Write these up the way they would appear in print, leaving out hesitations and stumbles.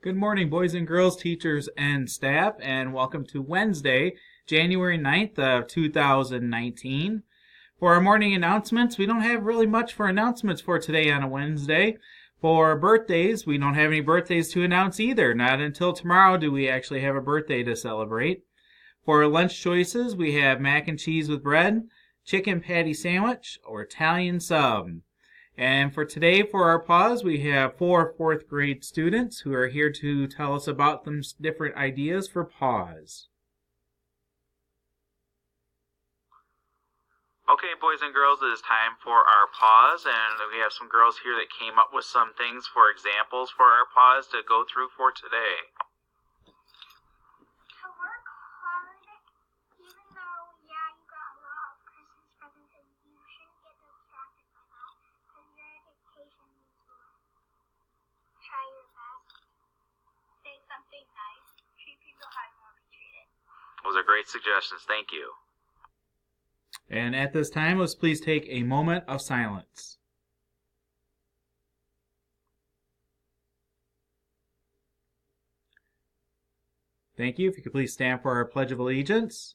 Good morning, boys and girls, teachers, and staff, and welcome to Wednesday, January 9th of 2019. For our morning announcements, we don't have really much for announcements for today on a Wednesday. For birthdays, we don't have any birthdays to announce either. Not until tomorrow do we actually have a birthday to celebrate. For lunch choices, we have mac and cheese with bread, chicken patty sandwich, or Italian sub. And for today, for our pause, we have 4 fourth grade students who are here to tell us about some different ideas for pause. Okay, boys and girls, it is time for our pause, and we have some girls here that came up with some things for examples for our pause to go through for today. To work hard, even though, you got a lot of Christmas presents, and you shouldn't get distracted by that, because your education needs to try your best. Say something nice. Treat people how you want to be treated. Those are great suggestions. Thank you. And at this time, let's please take a moment of silence. Thank you. If you could please stand for our Pledge of Allegiance.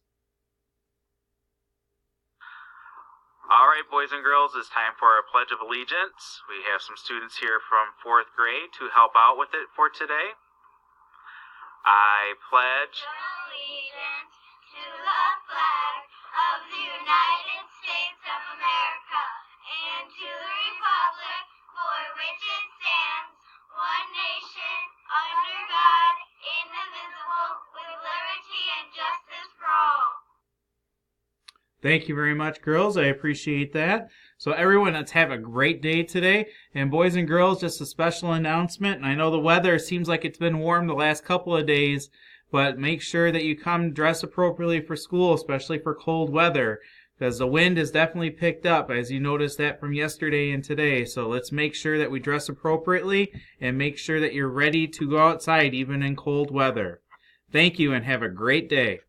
All right, boys and girls, it's time for our Pledge of Allegiance. We have some students here from 4th grade to help out with it for today. I pledge Allegiance to the flag of the United States of America and to the republic for which it stands, one nation, under God, indivisible, with liberty and justice for all. Thank you very much, girls. I appreciate that. So everyone, let's have a great day today. And boys and girls, just a special announcement. And I know the weather seems like it's been warm the last couple of days, but make sure that you come dressed appropriately for school, especially for cold weather, because the wind has definitely picked up, as you noticed that from yesterday and today. So let's make sure that we dress appropriately and make sure that you're ready to go outside even in cold weather. Thank you and have a great day.